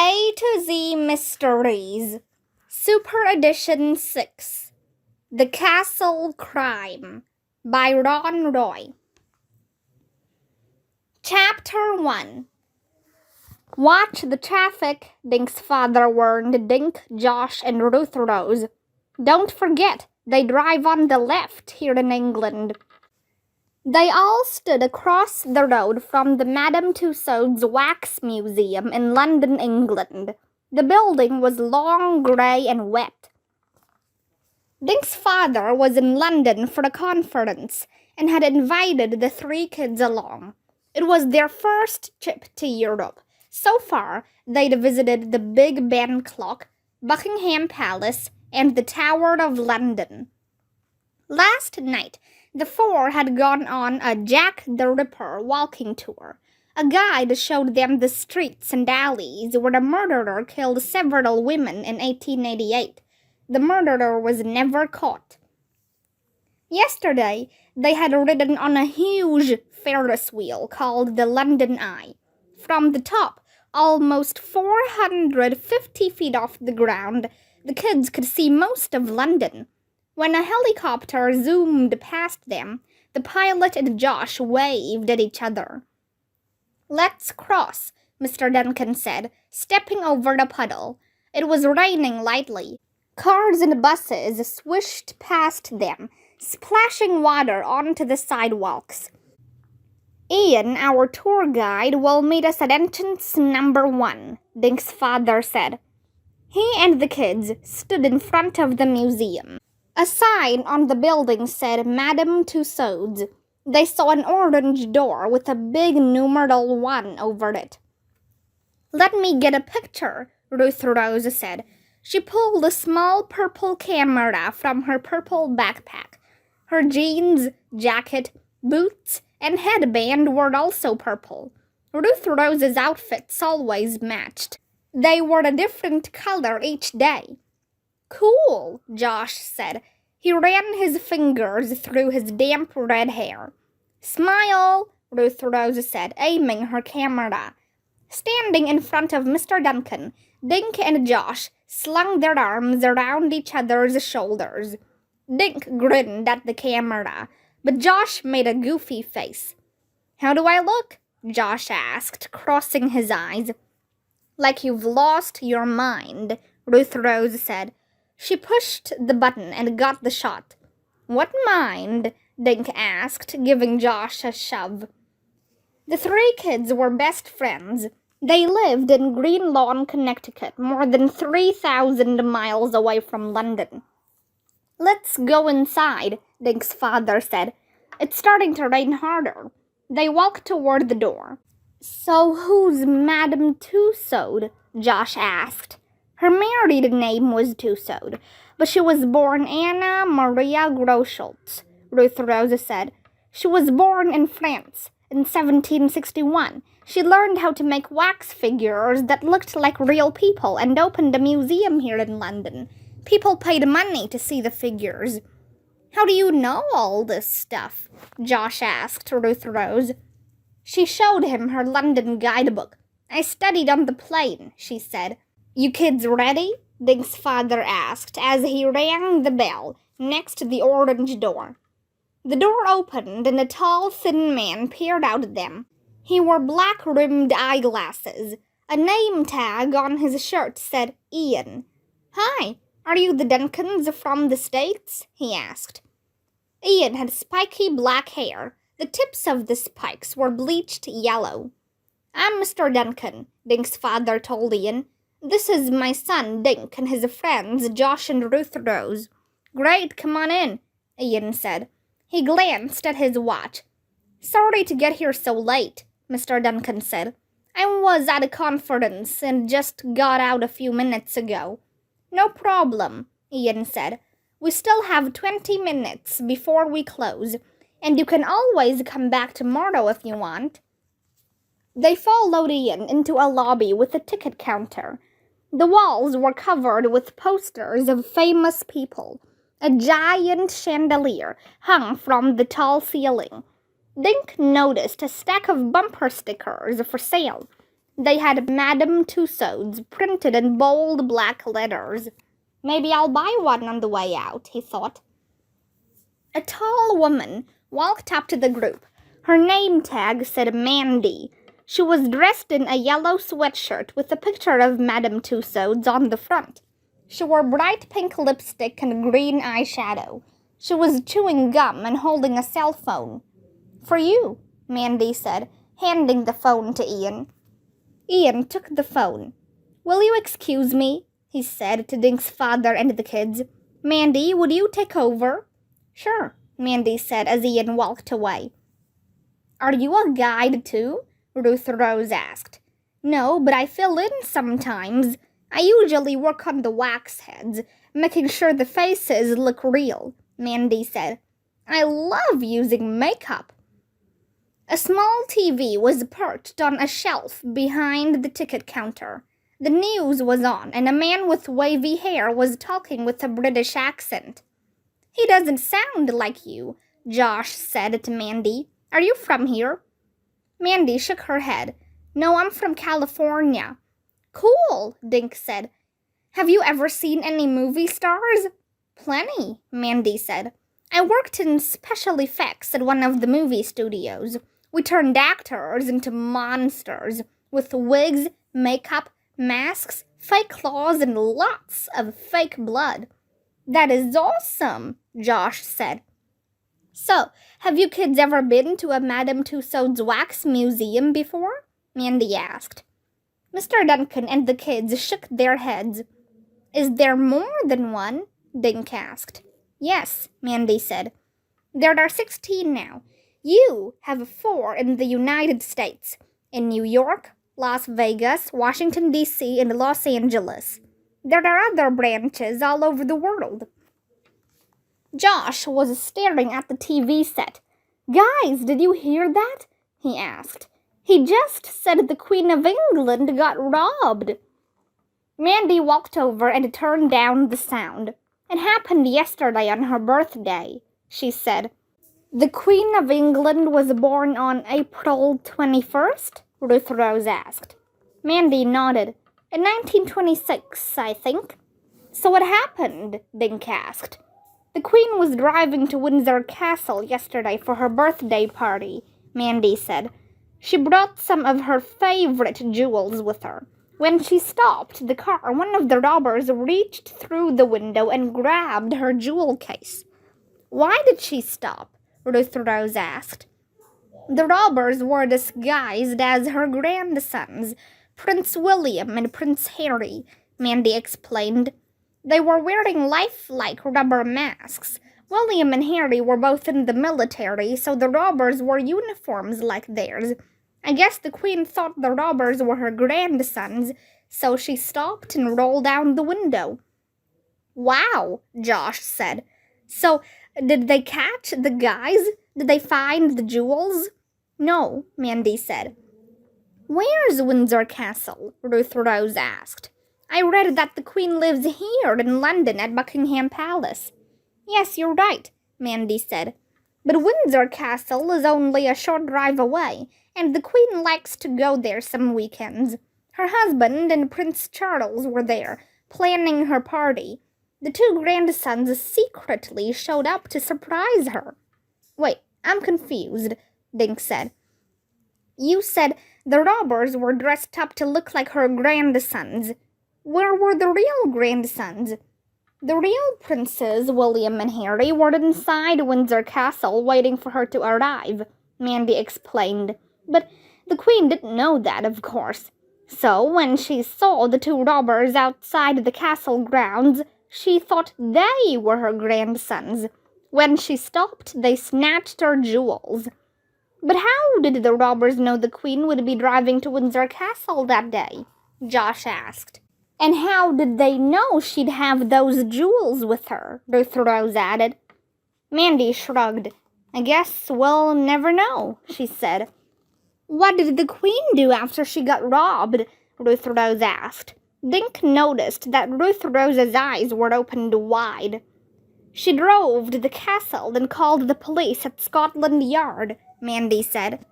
A to Z Mysteries, Super Edition 6, The Castle Crime, by Ron Roy. Chapter 1. Watch the traffic, Dink's father warned Dink, Josh, and Ruth Rose. Don't forget, they drive on the left here in England. They all stood across the road from the Madame Tussauds Wax Museum in London, England. The building was long, grey, and wet. Dink's father was in London for a conference and had invited the three kids along. It was their first trip to Europe. So far, they'd visited the Big Ben clock, Buckingham Palace, and the Tower of London. Last night, the four had gone on a Jack the Ripper walking tour. A guide showed them the streets and alleys where a murderer killed several women in 1888. The murderer was never caught. Yesterday, they had ridden on a huge Ferris wheel called the London Eye. From the top, almost 450 feet off the ground, the kids could see most of London. When a helicopter zoomed past them, the pilot and Josh waved at each other. "Let's cross," Mr. Duncan said, stepping over the puddle. It was raining lightly. Cars and buses swished past them, splashing water onto the sidewalks. "Ian, our tour guide, will meet us at entrance number 1, Dink's father said. He and the kids stood in front of the museum. A sign on the building said Madame Tussauds. They saw an orange door with a big numeral 1 over it. "Let me get a picture," Ruth Rose said. She pulled a small purple camera from her purple backpack. Her jeans, jacket, boots, and headband were also purple. Ruth Rose's outfits always matched. They were a different color each day. "Cool," Josh said. He ran his fingers through his damp red hair. "Smile," Ruth Rose said, aiming her camera. Standing in front of Mr. Duncan, Dink and Josh slung their arms around each other's shoulders. Dink grinned at the camera, but Josh made a goofy face. "How do I look?" Josh asked, crossing his eyes. "Like you've lost your mind," Ruth Rose said. She pushed the button and got the shot. "What mind?" Dink asked, giving Josh a shove. The three kids were best friends. They lived in Green Lawn, Connecticut, more than 3,000 miles away from London. "Let's go inside," Dink's father said. "It's starting to rain harder." They walked toward the door. "So who's Madame Tussaud?" Josh asked. Her married name was Tussaud, but she was born Anna Maria Groschultz, Ruth Rose said. She was born in France in 1761. She learned how to make wax figures that looked like real people and opened a museum here in London. People paid money to see the figures. "How do you know all this stuff?" Josh asked Ruth Rose. She showed him her London guidebook. "I studied on the plane," she said. "You kids ready?" Dink's father asked as he rang the bell next the orange door. The door opened and a tall, thin man peered out at them. He wore black-rimmed eyeglasses. A name tag on his shirt said Ian. "Hi, are you the Duncans from the States?" he asked. Ian had spiky black hair. The tips of the spikes were bleached yellow. "I'm Mr. Duncan," Dink's father told Ian. "This is my son, Dink, and his friends, Josh and Ruth Rose." "Great, come on in," Ian said. He glanced at his watch. "Sorry to get here so late," Mr. Duncan said. "I was at a conference and just got out a few minutes ago." "No problem," Ian said. "We still have 20 minutes before we close, and you can always come back tomorrow if you want." They followed Ian into a lobby with a ticket counter. The walls were covered with posters of famous people. A giant chandelier hung from the tall ceiling. Dink noticed a stack of bumper stickers for sale. They had Madame Tussauds printed in bold black letters. Maybe I'll buy one on the way out, he thought. A tall woman walked up to the group. Her name tag said Mandy. She was dressed in a yellow sweatshirt with a picture of Madame Tussauds on the front. She wore bright pink lipstick and green eyeshadow. She was chewing gum and holding a cell phone. For you, Mandy said, handing the phone to Ian. Ian took the phone. Will you excuse me? He said to Dink's father and the kids. Mandy, would you take over? Sure, Mandy said as Ian walked away. Are you a guide too? Ruth Rose asked. No, but I fill in sometimes. I usually work on the wax heads, making sure the faces look real, Mandy said. I love using makeup. A small TV was perched on a shelf behind the ticket counter. The news was on, and a man with wavy hair was talking with a British accent. He doesn't sound like you, Josh said to Mandy. Are you from here? Mandy shook her head. No, I'm from California. Cool, Dink said. Have you ever seen any movie stars? Plenty, Mandy said. I worked in special effects at one of the movie studios. We turned actors into monsters with wigs, makeup, masks, fake claws, and lots of fake blood. That is awesome, Josh said. So, have you kids ever been to a Madame Tussauds wax museum before? Mandy asked. Mr. Duncan and the kids shook their heads. Is there more than one? Dink asked. Yes, Mandy said. There are 16 now. You have 4 in the United States, in New York, Las Vegas, Washington, D.C., and Los Angeles. There are other branches all over the world. Josh was staring at the TV set. Guys, did you hear that? He asked. He just said the Queen of England got robbed. Mandy walked over and turned down the sound. It happened yesterday on her birthday, she said. The Queen of England was born on April 21st? Ruth Rose asked. Mandy nodded. In 1926, I think. So what happened? Dink asked. The Queen was driving to Windsor Castle yesterday for her birthday party, Mandy said. She brought some of her favorite jewels with her. When she stopped the car, one of the robbers reached through the window and grabbed her jewel case. Why did she stop? Ruth Rose asked. The robbers were disguised as her grandsons, Prince William and Prince Harry, Mandy explained. They were wearing lifelike rubber masks. William and Harry were both in the military, so the robbers wore uniforms like theirs. I guess the Queen thought the robbers were her grandsons, so she stopped and rolled down the window. Wow, Josh said. So, did they catch the guys? Did they find the jewels? No, Mandy said. Where's Windsor Castle? Ruth Rose asked. I read that the Queen lives here in London at Buckingham Palace. Yes, you're right, Mandy said. But Windsor Castle is only a short drive away, and the Queen likes to go there some weekends. Her husband and Prince Charles were there, planning her party. The 2 grandsons secretly showed up to surprise her. Wait, I'm confused, Dink said. You said the robbers were dressed up to look like her grandsons. Where were the real grandsons? The real princes, William and Harry, were inside Windsor Castle waiting for her to arrive, Mandy explained. But the Queen didn't know that, of course. So when she saw the 2 robbers outside the castle grounds, she thought they were her grandsons. When she stopped, they snatched her jewels. But how did the robbers know the Queen would be driving to Windsor Castle that day? Josh asked. And how did they know she'd have those jewels with her? Ruth Rose added. Mandy shrugged. I guess we'll never know, she said. What did the Queen do after she got robbed? Ruth Rose asked. Dink noticed that Ruth Rose's eyes were opened wide. She drove to the castle and called the police at Scotland Yard, Mandy said.